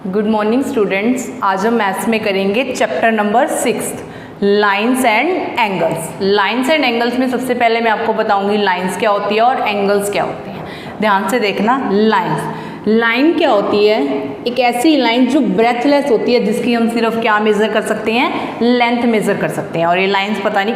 Good morning students. आज हम maths में करेंगे chapter number 6 lines and angles. Lines and angles में सबसे पहले मैं आपको बताऊंगी लाइंस क्या होती है और एंगल्स क्या होती हैं। ध्यान से देखना। लाइन क्या होती है? एक ऐसी लाइन जो ब्रेथलेस होती है, जिसकी हम सिर्फ क्या मेज़र कर सकते हैं? लेंथ मेज़र कर सकते हैं। और ये लाइंस पता नहीं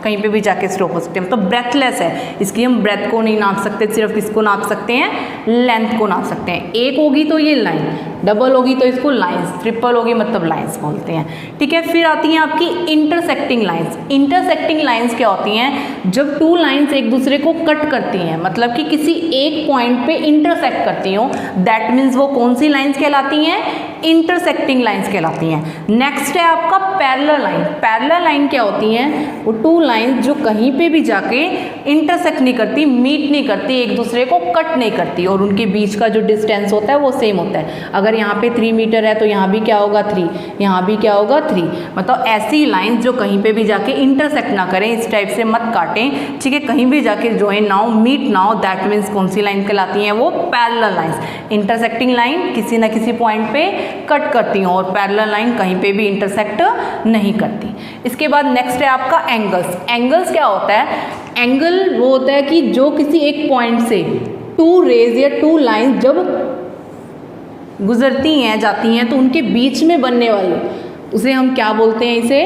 कहीं पे भी जाके स्टॉप हो सकते हैं, मतलब ब्रेथलेस है। इसकी हम ब्रेथ को नहीं नाप सकते, सिर्फ किसको नाप सकते हैं? लेंथ को नाप सकते हैं। एक होगी तो ये लाइन, डबल होगी तो इसको लाइंस, ट्रिपल होगी मतलब लाइंस बोलते हैं। ठीक है। फिर आती हैं आपकी इंटरसेक्टिंग लाइंस। इंटरसेक्टिंग लाइंस क्या होती हैं? जब टू लाइंस एक दूसरे को कट करती हैं, मतलब कि किसी एक पॉइंट पे इंटरसेक्ट करती हो, दैट मीन्स वो कौन सी लाइंस कहलाती हैं? इंटरसेक्टिंग लाइंस कहलाती हैं। नेक्स्ट है आपका पैरेलल लाइन। पैरेलल लाइन क्या होती हैं? वो टू लाइंस जो कहीं पे भी जाके इंटरसेक्ट नहीं करती, मीट नहीं करती, एक दूसरे को कट नहीं करती, और उनके बीच का जो डिस्टेंस होता है वो सेम होता है। अगर यहाँ पे 3 मीटर है तो यहाँ भी क्या होगा? 3, यहाँ भी क्या होगा? 3। मतलब ऐसी लाइंस जो कहीं पे भी जाके इंटरसेक्ट ना करें, इस टाइप से मत काटें। ठीक है। कहीं भी जाके ज्वाइन ना हो, मीट ना हो, दैट मीन्स कौन सी लाइन कहलाती हैं? वो पैरेलल लाइंस। इंटरसेक्टिंग लाइन किसी ना किसी पॉइंट पे कट करती हूँ, और पैरेलल लाइन कहीं पे भी इंटरसेक्ट नहीं करती। इसके बाद नेक्स्ट है आपका एंगल्स। एंगल्स क्या होता है? एंगल वो होता है कि जो किसी एक पॉइंट से टू रेज या टू लाइंस जब गुजरती हैं, जाती हैं, तो उनके बीच में बनने वाले, उसे हम क्या बोलते हैं? इसे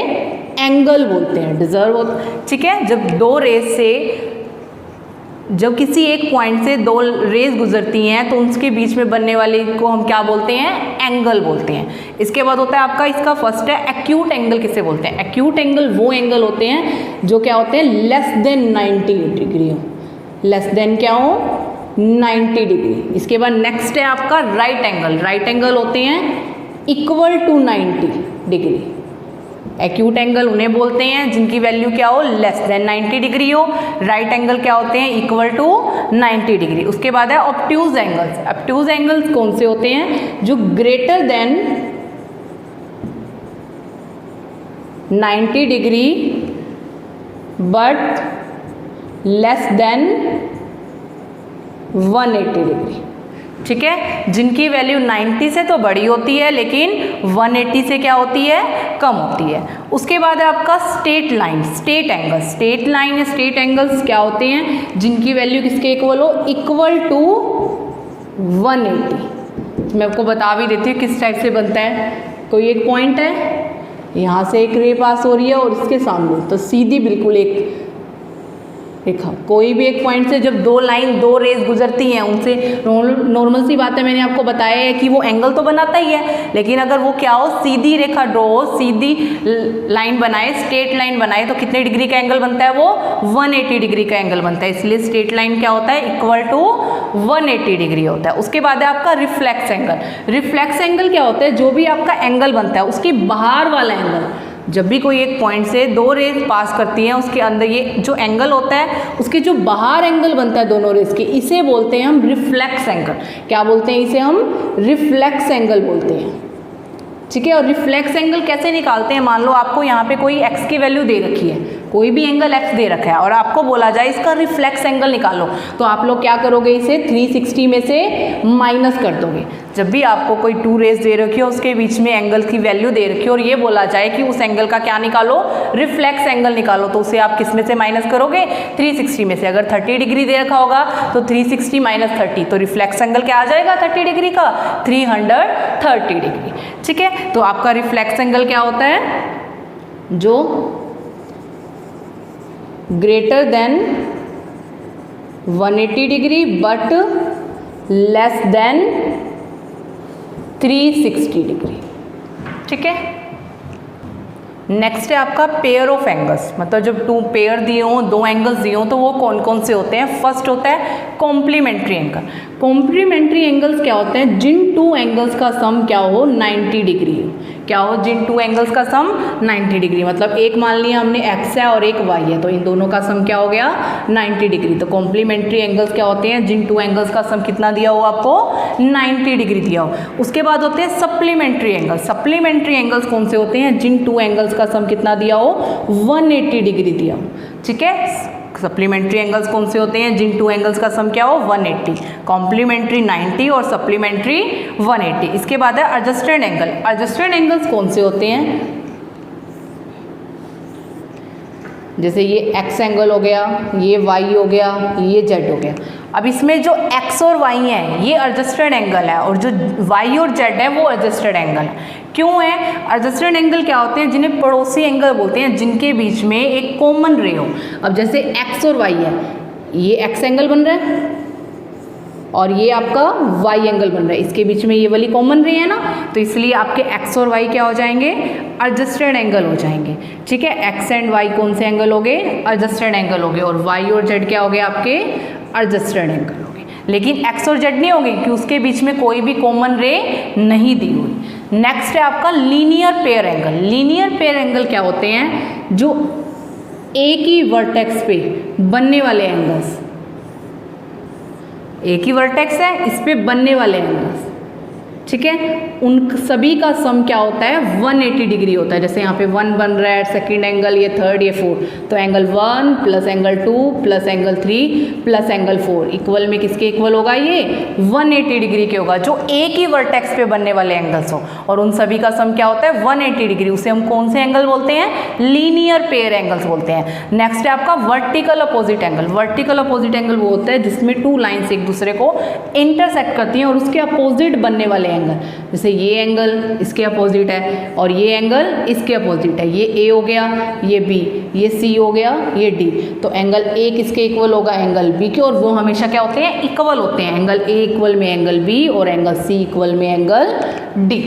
एंगल बोलते हैं। डिजर्व होता है। ठीक है। जब किसी एक पॉइंट से दो रेज गुजरती हैं तो उसके बीच में बनने वाले को हम क्या बोलते हैं? एंगल बोलते हैं। इसके बाद होता है आपका, इसका फर्स्ट है एक्यूट एंगल। किसे बोलते हैं? एक्यूट एंगल वो एंगल होते हैं जो क्या होते हैं? लेस देन 90 डिग्री हो। लेस देन क्या हो? 90 डिग्री। इसके बाद नेक्स्ट है आपका राइट एंगल। राइट एंगल होते हैं equal to 90 degree. Acute angle उन्हें बोलते हैं जिनकी वैल्यू क्या हो? लेस देन 90 डिग्री हो। राइट एंगल क्या होते हैं? Equal to 90 degree. उसके बाद है ऑब्ट्यूज एंगल्स। ऑब्ट्यूज एंगल्स कौन से होते हैं? जो greater than 90 degree but less than 180 degree. ठीक है। जिनकी वैल्यू 90 से तो बड़ी होती है, लेकिन 180 से क्या होती है? कम होती है। उसके बाद है आपका straight line, straight angle. Straight line या स्ट्रेट एंगल्स क्या होते हैं? जिनकी वैल्यू किसके इक्वल हो? Equal to 180। मैं आपको बता भी देती हूँ किस टाइप से बनता है। कोई एक पॉइंट है, यहाँ से एक रे पास हो रही है और इसके सामने, तो सीधी बिल्कुल एक रेखा। कोई भी एक पॉइंट से जब दो रेज गुजरती हैं, उनसे नॉर्मल सी बात है, मैंने आपको बताया है कि वो एंगल तो बनाता ही है, लेकिन अगर वो क्या हो? सीधी रेखा ड्रॉ हो, सीधी लाइन बनाए, स्ट्रेट लाइन बनाए, तो कितने डिग्री का एंगल बनता है? वो 180 डिग्री का एंगल बनता है। इसलिए स्ट्रेट लाइन क्या होता है? इक्वल टू 180 डिग्री होता है। उसके बाद है आपका रिफ्लेक्स एंगल। रिफ्लेक्स एंगल क्या होता है? जो भी आपका एंगल बनता है उसके बाहर वाला एंगल। जब भी कोई एक पॉइंट से दो रेज पास करती हैं, उसके अंदर ये जो एंगल होता है, उसके जो बाहर एंगल बनता है दोनों रेज के, इसे बोलते हैं हम रिफ्लेक्स एंगल। क्या बोलते हैं? इसे हम रिफ्लेक्स एंगल बोलते हैं। ठीक है। और रिफ्लेक्स एंगल कैसे निकालते हैं? मान लो आपको यहाँ पे कोई x की वैल्यू दे रखी है, कोई भी एंगल x दे रखा है, और आपको बोला जाए इसका रिफ्लेक्स एंगल निकालो, तो आप लोग क्या करोगे? इसे 360 में से माइनस कर दोगे। जब भी आपको कोई टू रेज दे रखी हो, उसके बीच में एंगल की वैल्यू दे रखी हो, और ये बोला जाए कि उस एंगल का क्या निकालो? रिफ्लेक्स एंगल निकालो, तो उसे आप किस में से माइनस करोगे? 360 में से। अगर 30 डिग्री दे रखा होगा तो 360 माइनस 30, तो रिफ्लेक्स एंगल क्या आ जाएगा 30 डिग्री का? 330 डिग्री। ठीक है। तो आपका रिफ्लेक्स एंगल क्या होता है? जो greater than 180 degree but less than 360 degree. ठीक है। नेक्स्ट है आपका पेयर ऑफ एंगल्स। मतलब जब टू पेयर दिए हों, दो एंगल्स दिए हों, तो वो कौन कौन से होते हैं? फर्स्ट होता है कॉम्प्लीमेंट्री एंगल। कॉम्प्लीमेंट्री एंगल्स क्या होते हैं? जिन टू एंगल्स का सम क्या हो? 90 डिग्री हो। क्या हो? जिन टू एंगल्स का सम 90 डिग्री। मतलब एक मान लिया हमने x है और एक y है, तो इन दोनों का सम क्या हो गया? 90 डिग्री। तो कॉम्प्लीमेंट्री एंगल्स क्या होते हैं? जिन टू एंगल्स का सम कितना दिया हो आपको? 90 डिग्री दिया हो। उसके बाद होते हैं सप्लीमेंट्री एंगल्स। सप्लीमेंट्री एंगल्स कौन से होते हैं? जिन टू एंगल्स का सम कितना दिया हो? 180 डिग्री दिया हो। ठीक है। सप्लीमेंट्री एंगल्स कौन से होते हैं? जिन टू एंगल्स का सम क्या हो? 180, कॉम्प्लीमेंट्री 90 और सप्लीमेंट्री 180। इसके बाद है एडजस्टेड एंगल। एडजस्टेड एंगल्स कौन से होते हैं? जैसे ये एक्स एंगल हो गया, ये वाई हो गया, ये जेड हो गया। अब इसमें जो एक्स और वाई है ये एडजस्टेड एंगल है, और जो वाई और जेड है वो एडजस्टेड एंगल है। क्यों है? एडजस्टेड एंगल क्या होते हैं? जिन्हें पड़ोसी एंगल बोलते हैं, जिनके बीच में एक कॉमन रे हो। अब जैसे एक्स और वाई है, ये एक्स एंगल बन रहा है और ये आपका वाई एंगल बन रहा है, इसके बीच में ये वाली कॉमन रे है ना, तो इसलिए आपके एक्स और वाई क्या हो जाएंगे? एडजस्टेड एंगल हो जाएंगे। ठीक है, एक्स एंड वाई कौन से एंगल हो गए? एडजस्टेड एंगल हो गए। और वाई और जेड क्या हो गए आपके? एडजस्टेड एंगल हो गए। लेकिन एक्स और जेड नहीं होंगे क्योंकि उसके बीच में कोई भी कॉमन रे नहीं दी हुई। नेक्स्ट है आपका linear pair angle. Linear pair angle क्या होते हैं? जो एक ही वर्टेक्स पे बनने वाले एंगल्स, एक ही वर्टेक्स है, इस पे बनने वाले एंगल्स, ठीक है, उन सभी का सम क्या होता है? 180 डिग्री होता है। जैसे यहाँ पे 1 बन रहा है, सेकंड एंगल, ये थर्ड, ये फोर्थ, तो angle 1 plus angle 2 plus angle 3 plus angle 4 equal में किसके इक्वल होगा? ये 180 डिग्री के होगा, जो एक ही वर्टेक्स पे बनने वाले एंगल्स हो, और उन सभी का सम क्या होता है? 180 डिग्री। उसे हम कौन से एंगल बोलते हैं? लीनियर पेयर एंगल्स बोलते हैं। नेक्स्ट है आपका vertical opposite angle. Vertical opposite angle वो होता है जिसमें टू लाइन्स एक दूसरे को इंटरसेक्ट करती हैं और उसके अपोजिट बनने वाले एंगल। जैसे ये एंगल इसके अपोजिट है और ये एंगल इसके अपोजिट है। ये ए हो गया, ये बी, ये सी हो गया, ये डी। तो एंगल ए किसके इक्वल होगा? एंगल बी के, और वो हमेशा क्या होते हैं? इक्वल होते हैं। एंगल ए इक्वल में एंगल बी और एंगल सी इक्वल में एंगल डी।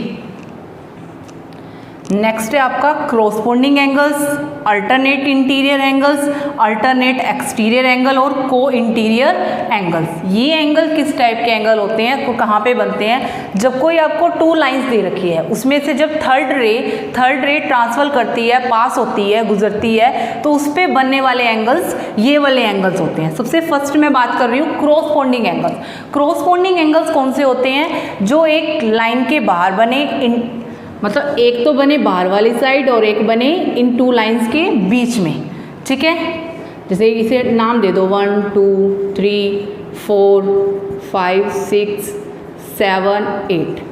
नेक्स्ट है आपका corresponding angles, alternate interior angles, alternate exterior angle और को इंटीरियर एंगल्स। ये एंगल किस टाइप के एंगल होते हैं? कहाँ पे बनते हैं? जब कोई आपको टू लाइंस दे रखी है, उसमें से जब थर्ड रे ट्रांसफर करती है, पास होती है, गुजरती है, तो उस पर बनने वाले एंगल्स ये वाले एंगल्स होते हैं। सबसे फर्स्ट मैं बात कर रही हूँ क्रॉसपोंडिंग एंगल्स। क्रॉसपोंडिंग एंगल्स कौन से होते हैं? जो एक लाइन के बाहर बने, मतलब एक तो बने बाहर वाली साइड और एक बने इन टू लाइंस के बीच में। ठीक है, जैसे इसे नाम दे दो 1 2 3 4 5 6 7 8,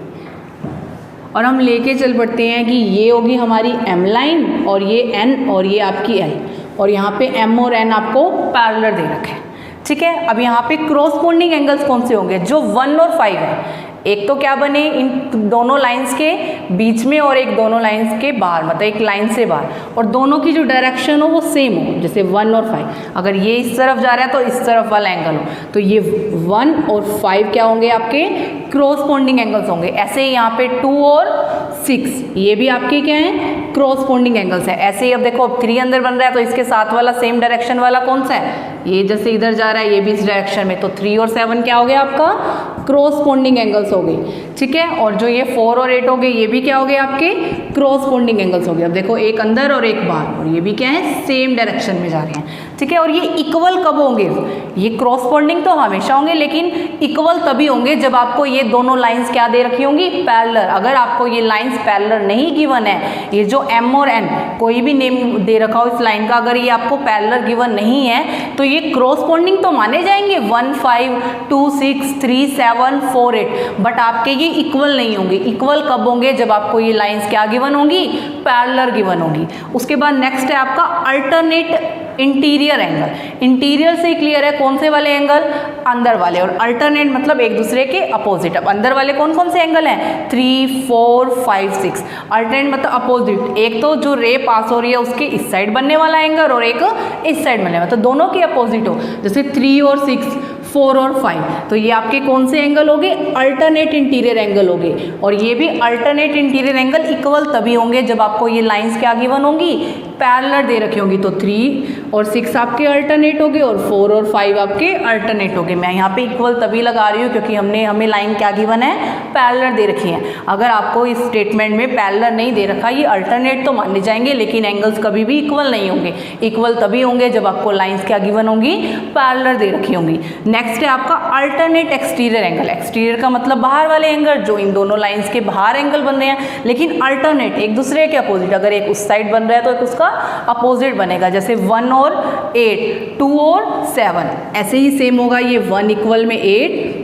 और हम लेके चल पड़ते हैं कि ये होगी हमारी M लाइन और ये N और ये आपकी L, और यहाँ पे M और N आपको पैरेलल दे रखे हैं। ठीक है, अब यहाँ पे क्रॉसपोंडिंग एंगल्स कौन से होंगे? जो 1 और 5 है। एक तो क्या बने इन दोनों लाइंस के बीच में और एक दोनों लाइंस के बाहर, मतलब एक लाइन से बाहर, और दोनों की जो डायरेक्शन हो वो सेम हो। जैसे 1 और 5, अगर ये इस तरफ जा रहा है तो इस तरफ वाला एंगल हो, तो ये 1 और 5 क्या होंगे? आपके क्रॉसपोंडिंग एंगल्स होंगे। ऐसे ही यहाँ पे 2 और 6 ये भी आपके क्या हैं? क्रॉसपोंडिंग एंगल्स है। ऐसे ही अब देखो 3 अंदर बन रहा है तो इसके साथ वाला सेम डायरेक्शन वाला कौन सा है? ये जैसे इधर जा रहा है ये भी इस डायरेक्शन में, तो 3 और 7 क्या हो गया आपका? क्रॉसपोंडिंग एंगल्स हो गई। ठीक है, और जो ये 4 और 8 हो गए ये भी क्या हो गए? आपके क्रॉसपोंडिंग एंगल्स हो गए। अब देखो एक अंदर और एक बाहर, और ये भी क्या है? सेम डायरेक्शन में जा रहे हैं। ठीक है, और ये इक्वल कब होंगे? ये क्रॉसपोंडिंग तो हमेशा होंगे, लेकिन इक्वल तभी होंगे जब आपको ये दोनों लाइंस क्या दे रखी होंगी? पैरेलल। अगर आपको ये लाइंस पैरेलल नहीं गिवन है, ये जो M और N कोई भी नेम दे रखा हो इस लाइन का, अगर ये आपको पैरेलल गिवन नहीं है तो ये क्रॉसपोंडिंग तो माने जाएंगे 1 5 2 6 3 7 4 8, बट आपके ये इक्वल नहीं होंगे। इक्वल कब होंगे? जब आपको ये लाइंस क्या गिवन होंगी? पैरेलल गिवन होंगी। उसके बाद नेक्स्ट है आपका अल्टरनेट इंटीरियर एंगल। इंटीरियर से क्लियर है कौन से वाले एंगल? अंदर वाले, और अल्टरनेट मतलब एक दूसरे के अपोजिट। अब अंदर वाले कौन कौन से एंगल हैं? 3 4 5 6। अल्टरनेट मतलब अपोजिट, एक तो जो रे पास हो रही है उसके इस साइड बनने वाला एंगल और एक इस साइड बनने वाला, तो दोनों के अपोजिट हो। जैसे 3 और 6, 4 और 5, तो ये आपके कौन से एंगल हो गए? अल्टरनेट इंटीरियर एंगल हो गए। और ये भी अल्टरनेट इंटीरियर एंगल इक्वल तभी होंगे जब आपको ये लाइंस क्या गिवन होंगी? पैरेलल दे रखी होंगी। तो 3 और 6 आपके अल्टरनेट हो गए और 4 और 5 आपके अल्टरनेट हो गए। मैं यहाँ पे इक्वल तभी लगा रही हूँ क्योंकि हमें लाइन क्या गिवन है? पैरेलल दे रखी है। अगर आपको इस स्टेटमेंट में पैरेलल नहीं दे रखा, ये अल्टरनेट तो माने जाएंगे, लेकिन एंगल्स कभी भी इक्वल नहीं होंगे। इक्वल तभी होंगे जब आपको लाइंस क्या गिवन होंगी? पैरेलल दे रखी होंगी। नेक्स्ट है आपका अल्टरनेट एक्सटीरियर एंगल। एक्सटीरियर का मतलब बाहर वाले एंगल, जो इन दोनों लाइंस के बाहर एंगल बन रहे हैं, लेकिन अल्टरनेट एक दूसरे के अपोजिट। अगर एक उस साइड बन रहा है तो एक उसका अपोजिट बनेगा, जैसे 1 और 8, 2 और 7। ऐसे ही सेम होगा, ये 1 इक्वल में 8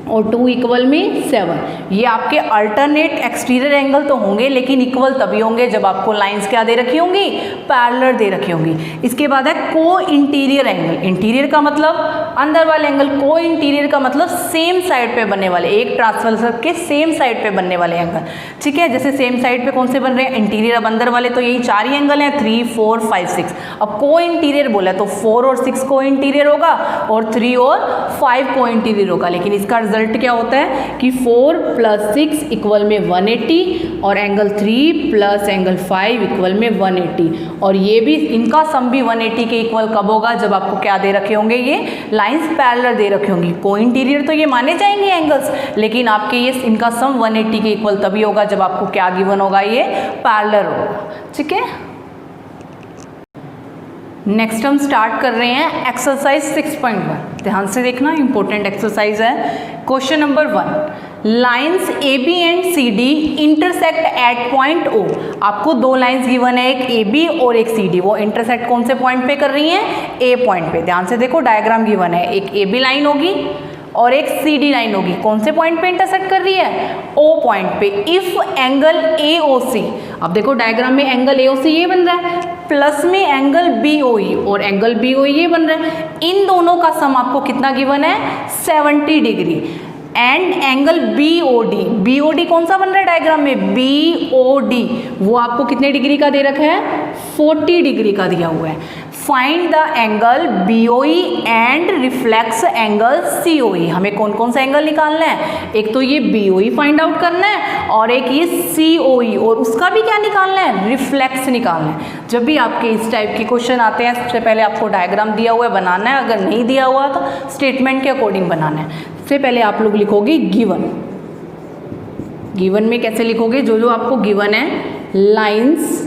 और 2 इक्वल में 7। ये आपके अल्टरनेट एक्सटीरियर एंगल तो होंगे, लेकिन इक्वल तभी होंगे जब आपको लाइंस क्या दे रखी होंगी, पैरेलल दे रखी होंगी। इसके बाद है को इंटीरियर एंगल। इंटीरियर का मतलब अंदर वाले एंगल, को इंटीरियर का मतलब सेम साइड पे बनने वाले, एक ट्रांसवर्सल के सेम साइड पे बनने वाले एंगल। ठीक है, जैसे सेम साइड पे कौन से बन रहे हैं, इंटीरियर। अब अंदर वाले तो यही 4 ही एंगल हैं, 3, 4, 5, 6। अब को इंटीरियर बोला तो 4 और 6 को इंटीरियर होगा और 3 और 5 को इंटीरियर होगा। लेकिन इसका रिजल्ट क्या होता है कि 4 + 6 इक्वल में 180 और एंगल 3 + एंगल 5 इक्वल में 180। और ये भी, इनका सम भी 180 के इक्वल कब होगा, जब आपको क्या दे रखे होंगे, ये लाइंस पैरेलल दे रखे होंगी। को इंटीरियर तो ये माने जाएंगे एंगल्स, लेकिन आपके ये इनका सम 180 के इक्वल तभी होगा जब आपको क्या गिवन होगा, ये पैरेलल होगा। ठीक है, नेक्स्ट हम स्टार्ट कर रहे हैं एक्सरसाइज 6.1। ध्यान से देखना, इंपॉर्टेंट एक्सरसाइज है। Question number 1, lines AB and CD intersect at point O। आपको 2 लाइंस गिवन है, एक AB और एक CD। वो इंटरसेक्ट कौन से पॉइंट पे कर रही हैं, A पॉइंट पे। ध्यान से देखो, डायग्राम गिवन है, एक AB लाइन होगी और एक CD लाइन होगी। कौन से पॉइंट पे इंटरसेक्ट कर रही है, O पॉइंट पे। इफ एंगल AOC, अब देखो डायग्राम में एंगल AOC ये बन रहा है, प्लस में एंगल BOE और एंगल BOE ये बन रहा है। इन दोनों का सम आपको कितना गिवन है, 70 डिग्री। एंड एंगल BOD कौन सा बन रहा है डायग्राम में, BOD, वो आपको कितने डिग्री का दे रखा है, 40 डिग्री का दिया हुआ है। Find the angle BOE and reflex angle COE। हमें कौन कौन सा एंगल निकालना है, एक तो ये BOE फाइंड आउट करना है और एक ये COE, और उसका भी क्या निकालना है, रिफ्लेक्स निकालना है। जब भी आपके इस टाइप के क्वेश्चन आते हैं, सबसे पहले आपको डायग्राम दिया हुआ है, बनाना है। अगर नहीं दिया हुआ तो स्टेटमेंट के अकॉर्डिंग बनाना है। सबसे पहले आप लोग लिखोगे गिवन में कैसे लिखोगे, जो जो आपको गिवन है, lines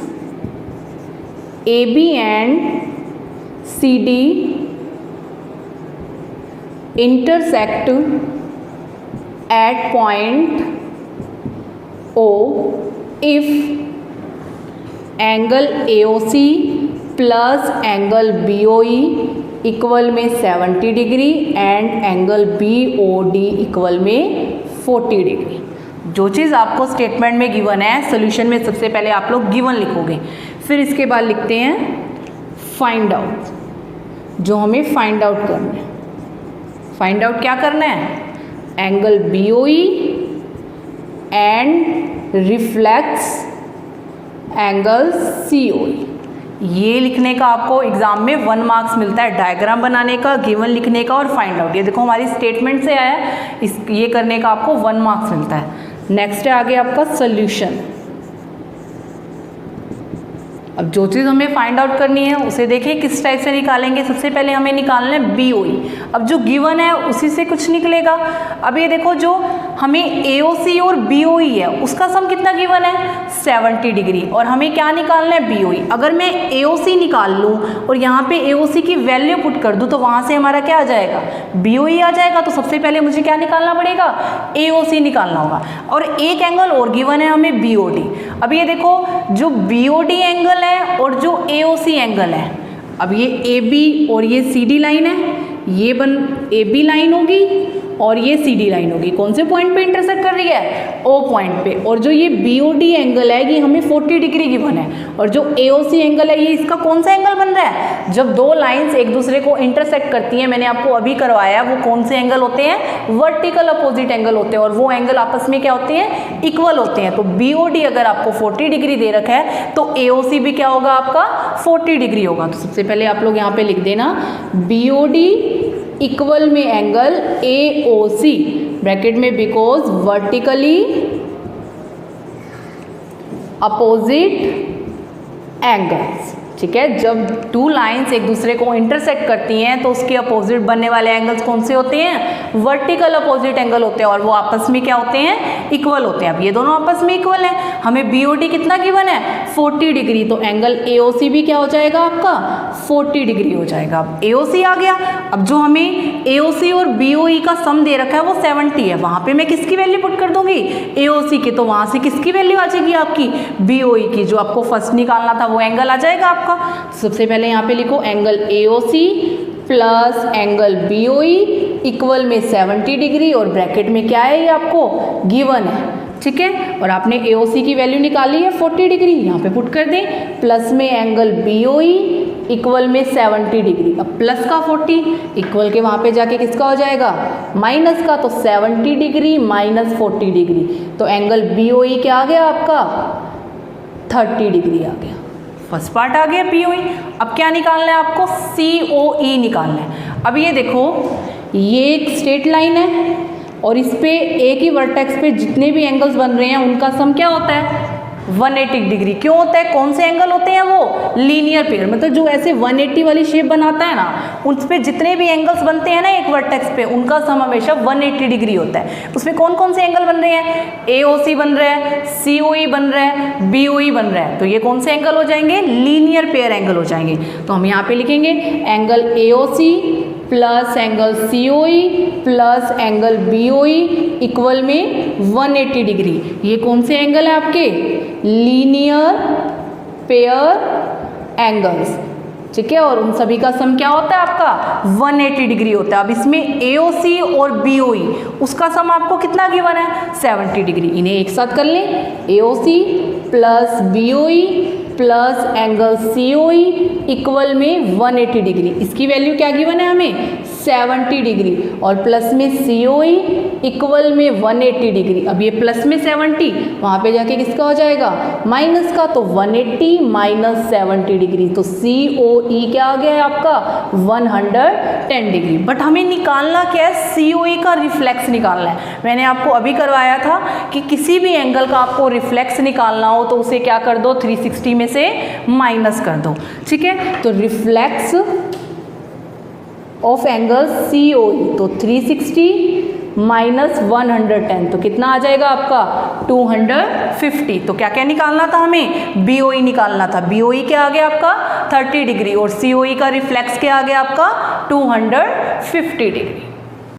AB and CD intersect at point O if angle AOC plus angle BOE equal में 70 degree and angle BOD equal में 40 डिग्री। जो चीज़ आपको स्टेटमेंट में गिवन है, सोल्यूशन में सबसे पहले आप लोग गिवन लिखोगे, फिर इसके बाद लिखते हैं फाइंड आउट, जो हमें फाइंड आउट करना है। फाइंड आउट क्या करना है, angle BOE and reflex angle COE। ये लिखने का आपको एग्जाम में 1 मार्क्स मिलता है, डायग्राम बनाने का, गिवन लिखने का और फाइंड आउट। ये देखो हमारी स्टेटमेंट से आया है, ये करने का आपको 1 मार्क्स मिलता है। नेक्स्ट है आगे आपका सोल्यूशन। अब जो चीज़ हमें फाइंड आउट करनी है उसे देखिए किस टाइप से निकालेंगे। सबसे पहले हमें निकालना है BOE। अब जो गिवन है उसी से कुछ निकलेगा। अब ये देखो, जो हमें AOC और BOE है उसका सम कितना गिवन है, 70 डिग्री, और हमें क्या निकालना है, BOE। अगर मैं AOC निकाल लूँ और यहाँ पे AOC की वैल्यू पुट कर दूँ तो वहाँ से हमारा क्या आ जाएगा, BOE आ जाएगा। तो सबसे पहले मुझे क्या निकालना पड़ेगा, AOC निकालना होगा। और एक एंगल और गिवन है हमें, BOD। अब ये देखो, जो BOD एंगल है और जो AOC एंगल है, अब ये AB और ये CD लाइन है, ये AB लाइन होगी और ये CD लाइन होगी। कौन से पॉइंट पे इंटरसेक्ट कर रही है, O पॉइंट पे। और जो ये BOD एंगल है ये हमें 40 डिग्री गिवन है, और जो AOC एंगल है ये इसका कौन सा एंगल बन रहा है, जब 2 लाइंस एक दूसरे को इंटरसेक्ट करती हैं, मैंने आपको अभी करवाया, वो कौन से एंगल होते हैं, वर्टिकल अपोजिट एंगल होते हैं, और वो एंगल आपस में क्या होते हैं, इक्वल होते हैं। तो BOD अगर आपको 40 डिग्री दे रखा है तो AOC भी क्या होगा, आपका 40 डिग्री होगा। तो सबसे पहले आप लोग यहाँ पे लिख देना, BOD इक्वल में एंगल AOC ब्रैकेट में, बिकॉज वर्टिकली अपोजिट एंगल्स। ठीक है, जब 2 लाइंस एक दूसरे को इंटरसेक्ट करती हैं तो उसके अपोजिट बनने वाले एंगल्स कौन से होते हैं, वर्टिकल अपोजिट एंगल होते हैं, और वो आपस में क्या होते हैं, इक्वल होते हैं। अब ये दोनों आपस में इक्वल हैं। हमें BOD कितना गिवन है 40 डिग्री, तो एंगल AOC भी क्या हो जाएगा आपका 40 डिग्री हो जाएगा। अब AOC आ गया। अब जो हमें AOC और BOE का सम दे रखा है वो 70 है, वहां पे मैं किसकी वैल्यू पुट कर दूंगी AOC की, तो वहां से किसकी वैल्यू आ जाएगी आपकी BOE की। जो आपको फर्स्ट निकालना था वो एंगल आ जाएगा आपका। सबसे पहले यहाँ पे लिखो angle AOC plus angle BOE equal में 70 डिग्री, और ब्रैकेट में क्या है ये आपको गिवन है, ठीक है। और आपने AOC की वैल्यू निकाली है 40 डिग्री, यहाँ पे पुट कर दें, प्लस में एंगल BOE इक्वल में 70 डिग्री। अब प्लस का 40 इक्वल के वहाँ पे जाके किसका हो जाएगा माइनस का, तो 70 डिग्री माइनस 40 डिग्री, तो एंगल BOE क्या आ गया आपका 30 डिग्री आ गया। फर्स्ट पार्ट आ गया BOE। अब क्या निकालना है आपको COE निकालना है। अब ये देखो ये एक स्ट्रेट लाइन है और इस पे एक ही वर्टेक्स पे जितने भी एंगल्स बन रहे हैं उनका सम क्या होता है 180 डिग्री। क्यों होता है, कौन से एंगल होते हैं वो लीनियर पेयर, मतलब जो ऐसे 180 वाली शेप बनाता है ना उस पे जितने भी एंगल्स बनते हैं ना एक वर्टेक्स पे उनका सम हमेशा 180 डिग्री होता है। उसमें कौन कौन से एंगल बन रहे हैं AOC बन रहा है, COE बन रहा है, BOE बन रहा है, तो ये कौन से एंगल हो जाएंगे लीनियर पेयर एंगल हो जाएंगे। तो हम यहाँ पे लिखेंगे angle AOC plus angle COE plus angle BOE equal में 180 डिग्री। ये कौन से एंगल है आपके लीनियर पेयर एंगल्स, ठीक है। और उन सभी का सम क्या होता है आपका 180 डिग्री होता है। अब इसमें AOC और BOE उसका सम आपको कितना गिवन है 70 डिग्री। इन्हें एक साथ कर लें AOC plus BOE plus angle COE equal में 180 डिग्री। इसकी वैल्यू क्या गिवन है हमें 70 डिग्री, और प्लस में COE इक्वल में 180 डिग्री। अब ये प्लस में 70 वहाँ पे जाके किसका हो जाएगा माइनस का, तो 180 माइनस 70 डिग्री, तो COE क्या आ गया है आपका 110 डिग्री। बट हमें निकालना क्या है COE का रिफ्लेक्स निकालना है। मैंने आपको अभी करवाया था कि किसी भी एंगल का आपको रिफ्लेक्स निकालना हो तो उसे क्या कर दो 360 में से माइनस कर दो, ठीक है। तो रिफ्लेक्स ऑफ एंगल COE, तो 360 माइनस 110 तो कितना आ जाएगा आपका 250। तो क्या क्या निकालना था हमें BOE निकालना था। BOE क्या आ गया आपका 30 डिग्री और COE का रिफ्लेक्स क्या आ गया आपका 250 डिग्री।